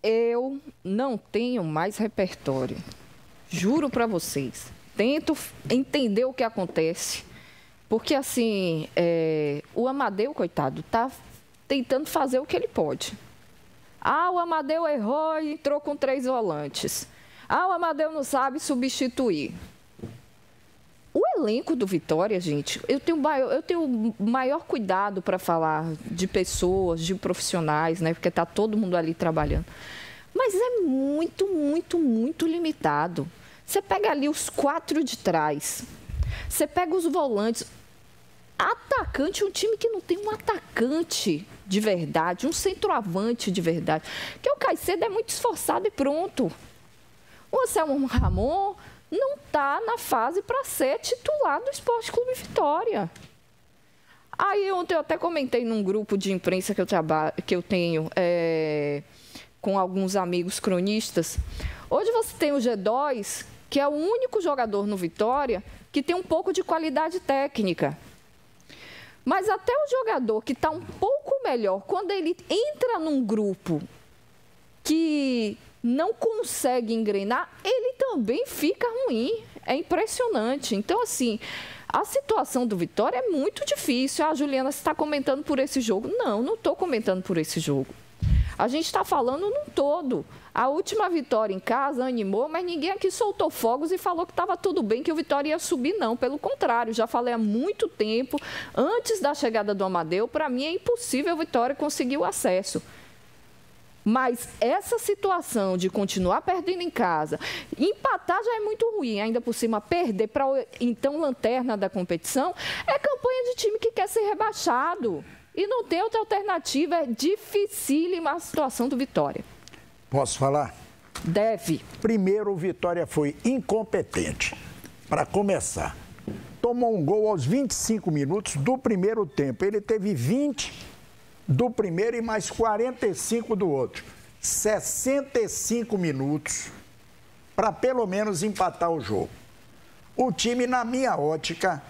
eu não tenho mais repertório. Juro para vocês. Tento entender o que acontece. Porque, assim, o Amadeu, coitado, está tentando fazer o que ele pode. O Amadeu errou e entrou com 3 volantes. O Amadeu não sabe substituir. O elenco do Vitória, gente, eu tenho maior cuidado para falar de pessoas, de profissionais, né? Porque está todo mundo ali trabalhando. Mas é muito, muito, muito limitado. Você pega ali os 4 de trás. Você pega os volantes. Atacante, um time que não tem um atacante de verdade, um centroavante de verdade. Porque o Caicedo é muito esforçado e pronto. O Anselmo Ramon não está na fase para ser titular do Sport Clube Vitória. Aí ontem eu até comentei num grupo de imprensa que eu tenho com alguns amigos cronistas. Hoje você tem o G2, que é o único jogador no Vitória que tem um pouco de qualidade técnica. Mas até o jogador que está um pouco melhor, quando ele entra num grupo que não consegue engrenar, ele também fica ruim. É impressionante. Então, assim, a situação do Vitória é muito difícil. A Juliana está comentando por esse jogo. Não estou comentando por esse jogo. A gente está falando num todo. A última vitória em casa animou, mas ninguém aqui soltou fogos e falou que estava tudo bem, que o Vitória ia subir, não. Pelo contrário, já falei há muito tempo, antes da chegada do Amadeu, para mim é impossível o Vitória conseguir o acesso. Mas essa situação de continuar perdendo em casa, empatar já é muito ruim, ainda por cima perder para então lanterna da competição, é campanha de time que quer ser rebaixado. E não tem outra alternativa, é dificílima a situação do Vitória. Posso falar? Deve. Primeiro, o Vitória foi incompetente. Para começar, tomou um gol aos 25 minutos do primeiro tempo. Ele teve 20 do primeiro e mais 45 do outro. 65 minutos para pelo menos empatar o jogo. O time, na minha ótica,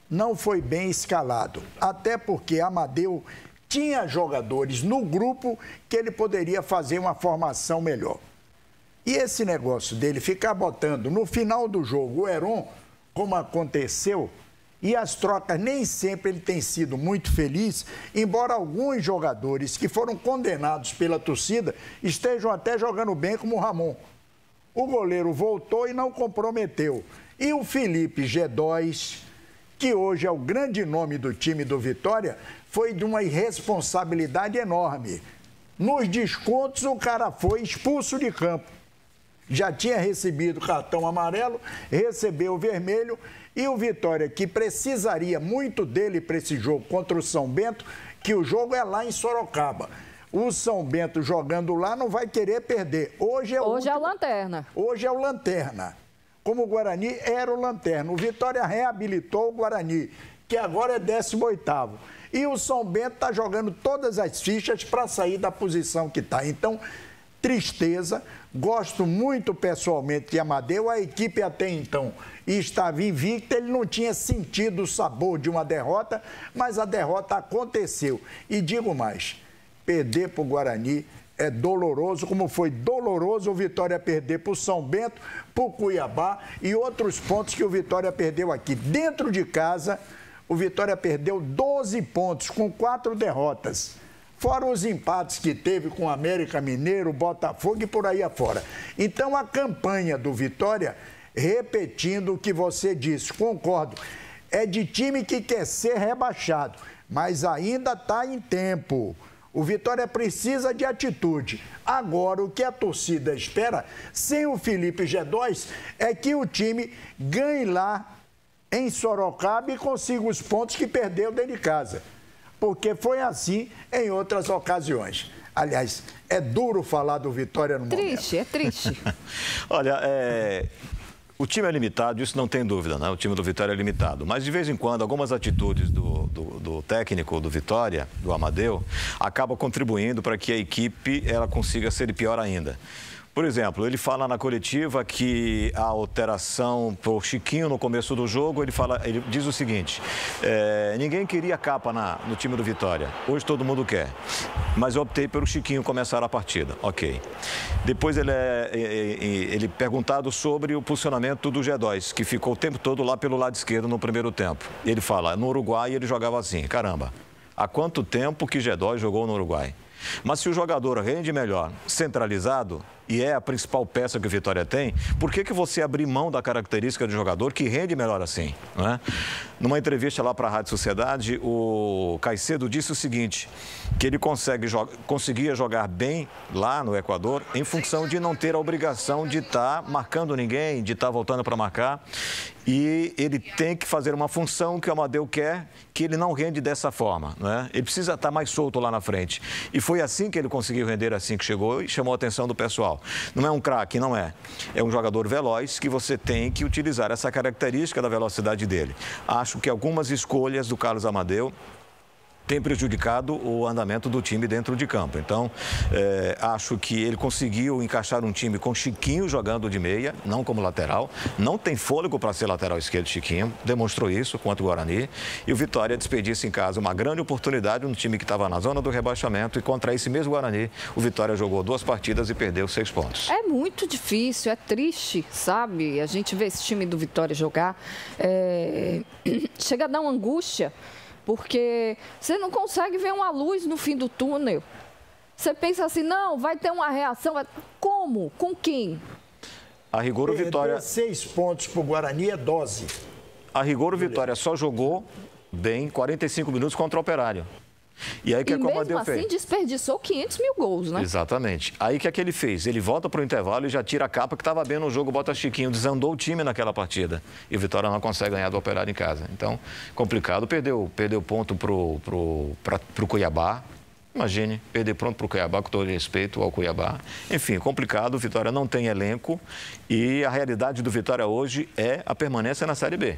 não foi bem escalado. Até porque Amadeu tinha jogadores no grupo que ele poderia fazer uma formação melhor. E esse negócio dele ficar botando no final do jogo o Heron, como aconteceu, e as trocas nem sempre ele tem sido muito feliz, embora alguns jogadores que foram condenados pela torcida estejam até jogando bem, como o Ramon. O goleiro voltou e não comprometeu. E o Felipe G2, que hoje é o grande nome do time do Vitória, foi de uma irresponsabilidade enorme. Nos descontos, o cara foi expulso de campo. Já tinha recebido cartão amarelo, recebeu o vermelho, e o Vitória, que precisaria muito dele para esse jogo contra o São Bento, que o jogo é lá em Sorocaba. O São Bento jogando lá não vai querer perder. Hoje é o Lanterna. Hoje é o Lanterna. Como o Guarani era o Lanterna. O Vitória reabilitou o Guarani, que agora é 18º. E o São Bento está jogando todas as fichas para sair da posição que está. Então, tristeza. Gosto muito pessoalmente de Amadeu. A equipe até então estava invicta. Ele não tinha sentido o sabor de uma derrota, mas a derrota aconteceu. E digo mais, perder para o Guarani é doloroso, como foi doloroso o Vitória perder para o São Bento, para o Cuiabá e outros pontos que o Vitória perdeu aqui. Dentro de casa, o Vitória perdeu 12 pontos, com 4 derrotas. Fora os empates que teve com o América Mineiro, Botafogo e por aí afora. Então, a campanha do Vitória, repetindo o que você disse, concordo, é de time que quer ser rebaixado, mas ainda está em tempo. O Vitória precisa de atitude. Agora, o que a torcida espera, sem o Felipe G2, é que o time ganhe lá em Sorocaba e consiga os pontos que perdeu dentro de casa. Porque foi assim em outras ocasiões. Aliás, é duro falar do Vitória no momento. Triste, é triste. Olha, o time é limitado, isso não tem dúvida, né? O time do Vitória é limitado. Mas, de vez em quando, algumas atitudes do técnico do Vitória, do Amadeu, acabam contribuindo para que a equipe ela consiga ser pior ainda. Por exemplo, ele fala na coletiva que a alteração para o Chiquinho no começo do jogo, ele diz o seguinte, ninguém queria capa no time do Vitória, hoje todo mundo quer, mas eu optei pelo Chiquinho começar a partida, ok. Depois ele perguntado sobre o posicionamento do G2, que ficou o tempo todo lá pelo lado esquerdo no primeiro tempo. Ele fala, no Uruguai ele jogava assim, caramba, há quanto tempo que G2 jogou no Uruguai? Mas se o jogador rende melhor centralizado, e é a principal peça que o Vitória tem, por que você abrir mão da característica do jogador que rende melhor assim? Não é? Numa entrevista lá para a Rádio Sociedade, o Caicedo disse o seguinte, que ele conseguia jogar bem lá no Equador em função de não ter a obrigação de estar marcando ninguém, de estar voltando para marcar. E ele tem que fazer uma função que o Amadeu quer, que ele não rende dessa forma, né? Ele precisa estar mais solto lá na frente. E foi assim que ele conseguiu render assim que chegou e chamou a atenção do pessoal. Não é um craque, não é. É um jogador veloz que você tem que utilizar essa característica da velocidade dele. Acho que algumas escolhas do Carlos Amadeu tem prejudicado o andamento do time dentro de campo. Então, acho que ele conseguiu encaixar um time com Chiquinho jogando de meia, não como lateral. Não tem fôlego para ser lateral esquerdo, Chiquinho. Demonstrou isso contra o Guarani. E o Vitória desperdiça em casa uma grande oportunidade no time que estava na zona do rebaixamento. E contra esse mesmo Guarani, o Vitória jogou 2 partidas e perdeu 6 pontos. É muito difícil, é triste, sabe? A gente vê esse time do Vitória jogar. Chega a dar uma angústia. Porque você não consegue ver uma luz no fim do túnel. Você pensa assim, não, vai ter uma reação. Como? Com quem? A rigor, o Vitória... 6 pontos para o Guarani é dose. A rigor, o Vitória só jogou bem 45 minutos contra o Operário. E aí o que mesmo Amadeu assim fez? Desperdiçou 500 mil gols, né? Exatamente. Aí o que ele fez? Ele volta para o intervalo e já tira a capa que estava bem no jogo, bota Chiquinho, desandou o time naquela partida. E o Vitória não consegue ganhar do Operário em casa. Então, complicado. Perdeu ponto pro Cuiabá. Imagine, perder ponto para o Cuiabá, com todo respeito ao Cuiabá. Enfim, complicado. O Vitória não tem elenco. E a realidade do Vitória hoje é a permanência na Série B.